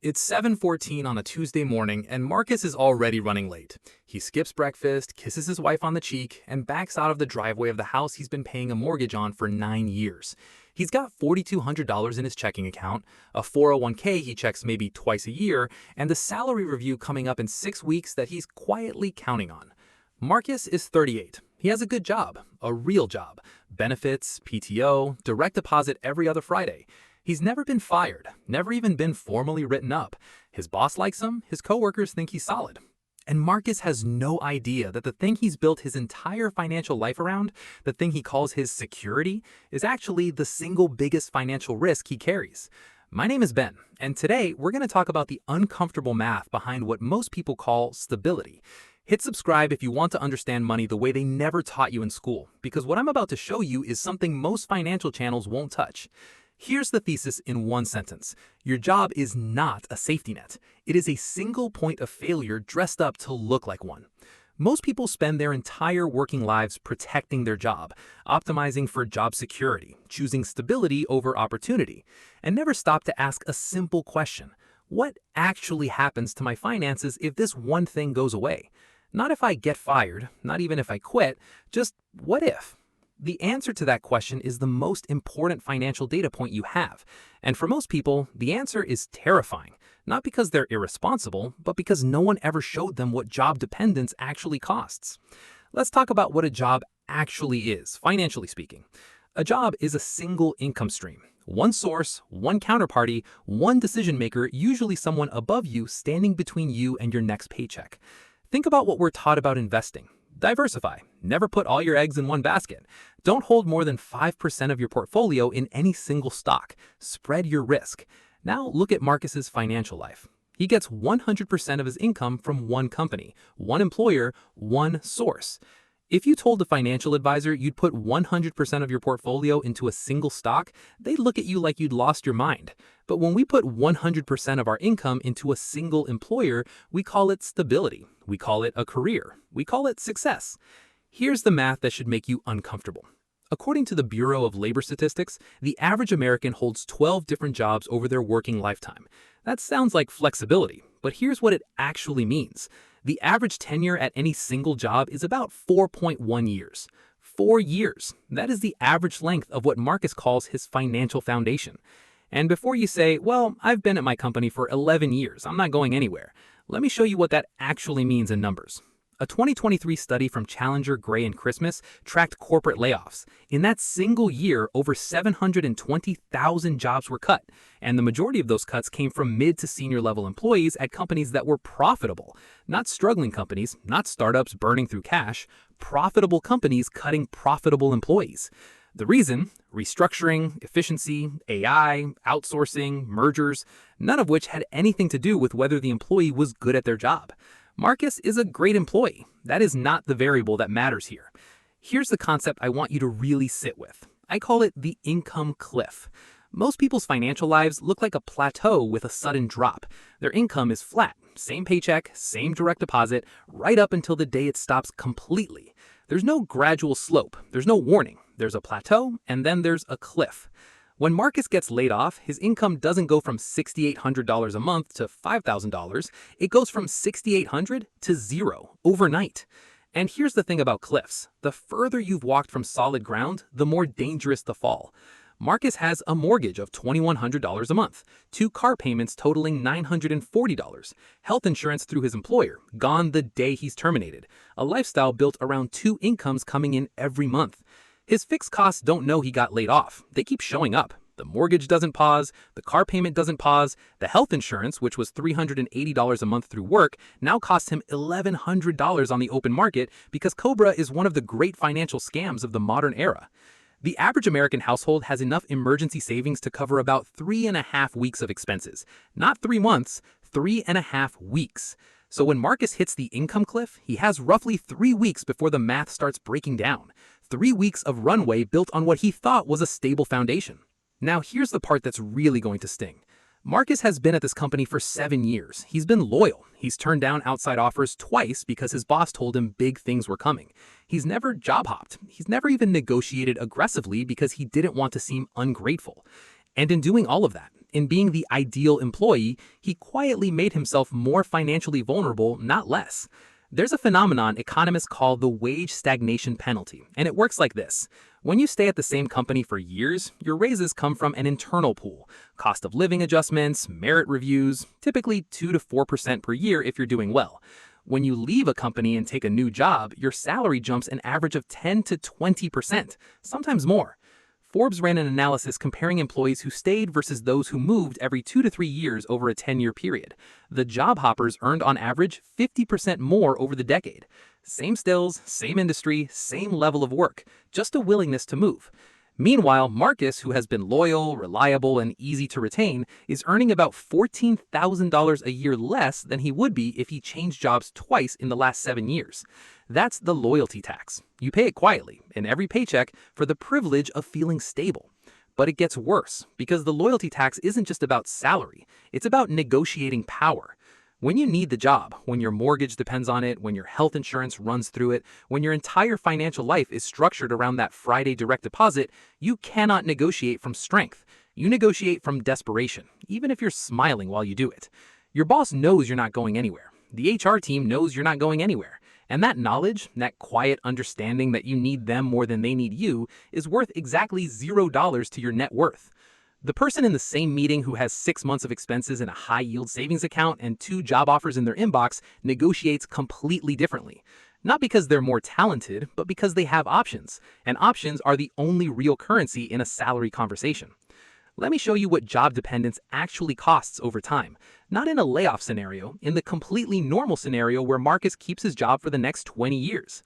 It's 7:14 on a Tuesday morning, and Marcus is already running late. He skips breakfast, kisses his wife on the cheek, and backs out of the driveway of the house he's been paying a mortgage on for 9 years. He's got $4,200 in his checking account, a 401k he checks maybe twice a year, and a salary review coming up in 6 weeks that he's quietly counting on. Marcus is 38. He has a good job, a real job. Benefits, PTO, direct deposit every other Friday. He's never been fired, never even been formally written up. His boss likes him, his coworkers think he's solid. And Marcus has no idea that the thing he's built his entire financial life around, the thing he calls his security, is actually the single biggest financial risk he carries. My name is Ben, and today we're going to talk about the uncomfortable math behind what most people call stability. Hit subscribe if you want to understand money the way they never taught you in school, because what I'm about to show you is something most financial channels won't touch. Here's the thesis in one sentence. Your job is not a safety net. It is a single point of failure dressed up to look like one. Most people spend their entire working lives protecting their job, optimizing for job security, choosing stability over opportunity, and never stop to ask a simple question. What actually happens to my finances if this one thing goes away? Not if I get fired, not even if I quit, just what if? The answer to that question is the most important financial data point you have. And for most people, the answer is terrifying. Not because they're irresponsible, but because no one ever showed them what job dependence actually costs. Let's talk about what a job actually is, financially speaking. A job is a single income stream. One source, one counterparty, one decision maker, usually someone above you standing between you and your next paycheck. Think about what we're taught about investing. Diversify. Never put all your eggs in one basket. Don't hold more than 5% of your portfolio in any single stock. Spread your risk. Now look at Marcus's financial life. He gets 100% of his income from one company, one employer, one source. If you told a financial advisor you'd put 100% of your portfolio into a single stock, they'd look at you like you'd lost your mind. But when we put 100% of our income into a single employer, we call it stability. We call it a career. We call it success. Here's the math that should make you uncomfortable. According to the Bureau of Labor Statistics, the average American holds 12 different jobs over their working lifetime. That sounds like flexibility, but here's what it actually means. The average tenure at any single job is about 4.1 years. 4 years. That is the average length of what Marcus calls his financial foundation. And before you say, well, I've been at my company for 11 years, I'm not going anywhere, let me show you what that actually means in numbers. A 2023 study from Challenger, Gray & Christmas tracked corporate layoffs. In that single year, over 720,000 jobs were cut, and the majority of those cuts came from mid to senior level employees at companies that were profitable. Not struggling companies, not startups burning through cash, profitable companies cutting profitable employees. The reason? Restructuring, efficiency, AI, outsourcing, mergers, none of which had anything to do with whether the employee was good at their job. Marcus is a great employee. That is not the variable that matters here. Here's the concept I want you to really sit with. I call it the income cliff. Most people's financial lives look like a plateau with a sudden drop. Their income is flat, same paycheck, same direct deposit, right up until the day it stops completely. There's no gradual slope, there's no warning. There's a plateau, and then there's a cliff. When Marcus gets laid off, his income doesn't go from $6,800 a month to $5,000. It goes from $6,800 to zero overnight. And here's the thing about cliffs. The further you've walked from solid ground, the more dangerous the fall. Marcus has a mortgage of $2,100 a month, 2 car payments totaling $940, health insurance through his employer, gone the day he's terminated, a lifestyle built around 2 incomes coming in every month. His fixed costs don't know he got laid off. They keep showing up. The mortgage doesn't pause, the car payment doesn't pause, the health insurance, which was $380 a month through work, now costs him $1,100 on the open market because Cobra is one of the great financial scams of the modern era. The average American household has enough emergency savings to cover about 3.5 weeks of expenses. Not 3 months, 3.5 weeks. So when Marcus hits the income cliff, he has roughly 3 weeks before the math starts breaking down. 3 weeks of runway built on what he thought was a stable foundation. Now here's the part that's really going to sting. Marcus has been at this company for 7 years. He's been loyal. He's turned down outside offers twice because his boss told him big things were coming. He's never job hopped. He's never even negotiated aggressively because he didn't want to seem ungrateful. And in doing all of that, In being the ideal employee, he quietly made himself more financially vulnerable, not less. There's a phenomenon economists call the wage stagnation penalty, and it works like this. When you stay at the same company for years, your raises come from an internal pool, cost of living adjustments, merit reviews, typically 2 to 4% per year if you're doing well. When you leave a company and take a new job, your salary jumps an average of 10 to 20%, sometimes more. Forbes ran an analysis comparing employees who stayed versus those who moved every 2 to 3 years over a 10-year period. The job hoppers earned on average 50% more over the decade. Same skills, same industry, same level of work, just a willingness to move. Meanwhile, Marcus, who has been loyal, reliable, and easy to retain, is earning about $14,000 a year less than he would be if he changed jobs twice in the last 7 years. That's the loyalty tax. You pay it quietly, in every paycheck, for the privilege of feeling stable. But it gets worse, because the loyalty tax isn't just about salary, it's about negotiating power. When you need the job, when your mortgage depends on it, when your health insurance runs through it, when your entire financial life is structured around that Friday direct deposit, you cannot negotiate from strength. You negotiate from desperation, even if you're smiling while you do it. Your boss knows you're not going anywhere. The HR team knows you're not going anywhere. And that knowledge, that quiet understanding that you need them more than they need you, is worth exactly $0 to your net worth. The person in the same meeting who has 6 months of expenses in a high-yield savings account and 2 job offers in their inbox negotiates completely differently. Not because they're more talented, but because they have options. And options are the only real currency in a salary conversation. Let me show you what job dependence actually costs over time. Not in a layoff scenario, in the completely normal scenario where Marcus keeps his job for the next 20 years.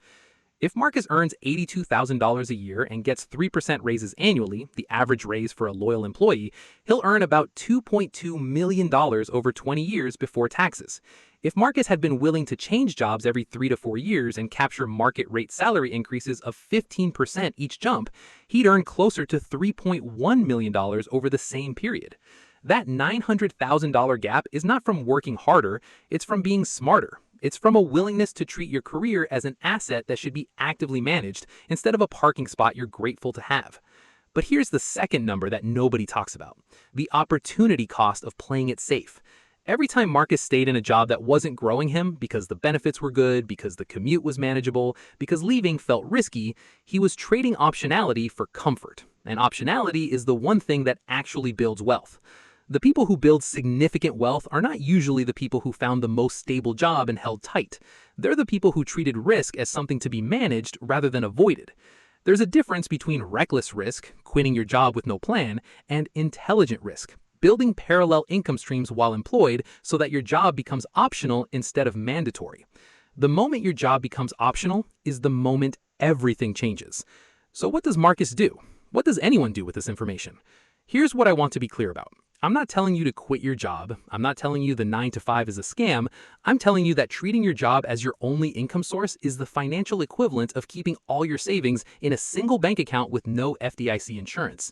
If Marcus earns $82,000 a year and gets 3% raises annually, the average raise for a loyal employee, he'll earn about $2.2 million over 20 years before taxes. If Marcus had been willing to change jobs every 3 to 4 years and capture market rate salary increases of 15% each jump, he'd earn closer to $3.1 million over the same period. That $900,000 gap is not from working harder, it's from being smarter. It's from a willingness to treat your career as an asset that should be actively managed instead of a parking spot you're grateful to have. But here's the second number that nobody talks about: the opportunity cost of playing it safe. Every time Marcus stayed in a job that wasn't growing him because the benefits were good, because the commute was manageable, because leaving felt risky, he was trading optionality for comfort. And optionality is the one thing that actually builds wealth. The people who build significant wealth are not usually the people who found the most stable job and held tight. They're the people who treated risk as something to be managed rather than avoided. There's a difference between reckless risk, quitting your job with no plan, and intelligent risk, building parallel income streams while employed so that your job becomes optional instead of mandatory. The moment your job becomes optional is the moment everything changes. So what does Marcus do? What does anyone do with this information? Here's what I want to be clear about. I'm not telling you to quit your job. I'm not telling you the 9 to 5 is a scam. I'm telling you that treating your job as your only income source is the financial equivalent of keeping all your savings in a single bank account with no FDIC insurance.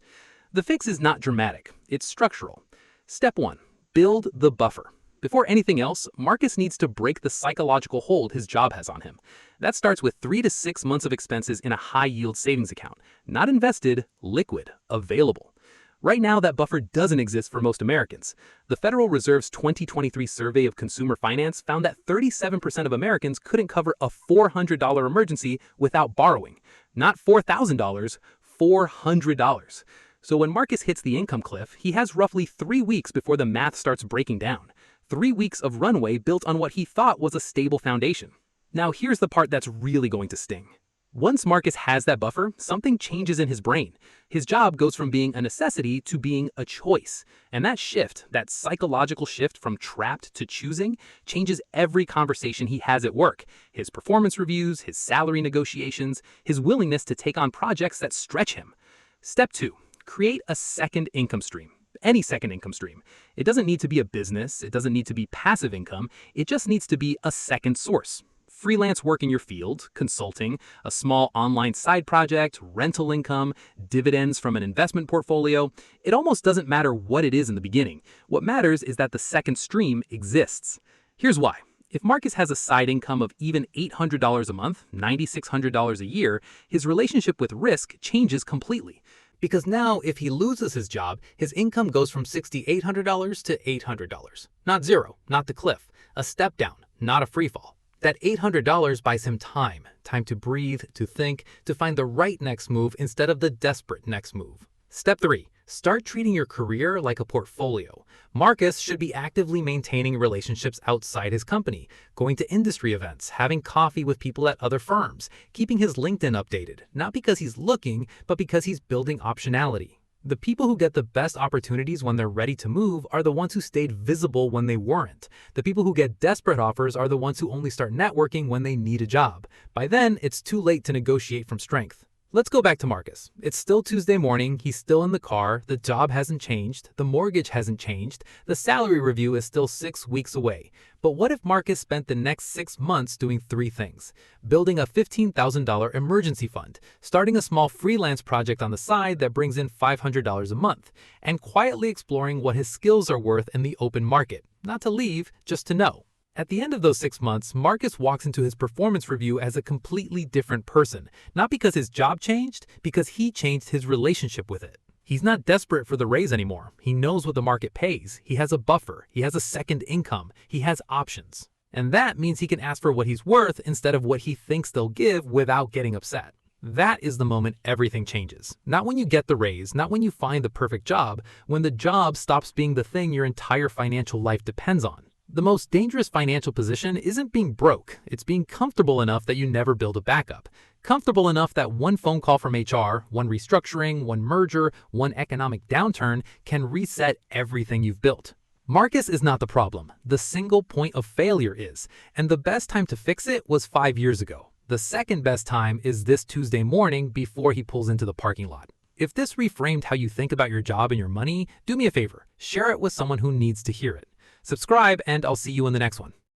The fix is not dramatic. It's structural. Step 1. Build the buffer. Before anything else, Marcus needs to break the psychological hold his job has on him. That starts with 3 to 6 months of expenses in a high-yield savings account. Not invested, liquid, available. Right now, that buffer doesn't exist for most Americans. The Federal Reserve's 2023 survey of consumer finance found that 37% of Americans couldn't cover a $400 emergency without borrowing. Not $4,000, $400. So when Marcus hits the income cliff, he has roughly 3 weeks before the math starts breaking down. 3 weeks of runway built on what he thought was a stable foundation. Now here's the part that's really going to sting. Once Marcus has that buffer, something changes in his brain. His job goes from being a necessity to being a choice. And that shift, that psychological shift from trapped to choosing, changes every conversation he has at work. His performance reviews, his salary negotiations, his willingness to take on projects that stretch him. Step 2, create a second income stream. Any second income stream. It doesn't need to be a business. It doesn't need to be passive income. It just needs to be a second source. Freelance work in your field, consulting, a small online side project, rental income, dividends from an investment portfolio. It almost doesn't matter what it is in the beginning. What matters is that the second stream exists. Here's why. If Marcus has a side income of even $800 a month, $9,600 a year, his relationship with risk changes completely. Because now, if he loses his job, his income goes from $6,800 to $800. Not zero, not the cliff. A step down, not a free fall. That $800 buys him time to breathe, to think, to find the right next move instead of the desperate next move. Step 3. Start treating your career like a portfolio. Marcus should be actively maintaining relationships outside his company, going to industry events, having coffee with people at other firms, keeping his LinkedIn updated, not because he's looking, but because he's building optionality. The people who get the best opportunities when they're ready to move are the ones who stayed visible when they weren't. The people who get desperate offers are the ones who only start networking when they need a job. By then, it's too late to negotiate from strength. Let's go back to Marcus. It's still Tuesday morning, he's still in the car, the job hasn't changed, the mortgage hasn't changed, the salary review is still 6 weeks away. But what if Marcus spent the next 6 months doing 3 things? Building a $15,000 emergency fund, starting a small freelance project on the side that brings in $500 a month, and quietly exploring what his skills are worth in the open market. Not to leave, just to know. At the end of those 6 months, Marcus walks into his performance review as a completely different person. Not because his job changed, because he changed his relationship with it. He's not desperate for the raise anymore. He knows what the market pays. He has a buffer. He has a second income. He has options. And that means he can ask for what he's worth instead of what he thinks they'll give without getting upset. That is the moment everything changes. Not when you get the raise, not when you find the perfect job, when the job stops being the thing your entire financial life depends on. The most dangerous financial position isn't being broke, it's being comfortable enough that you never build a backup. Comfortable enough that one phone call from HR, one restructuring, one merger, one economic downturn can reset everything you've built. Marcus is not the problem, the single point of failure is, and the best time to fix it was 5 years ago. The second best time is this Tuesday morning before he pulls into the parking lot. If this reframed how you think about your job and your money, do me a favor, share it with someone who needs to hear it. Subscribe, and I'll see you in the next one.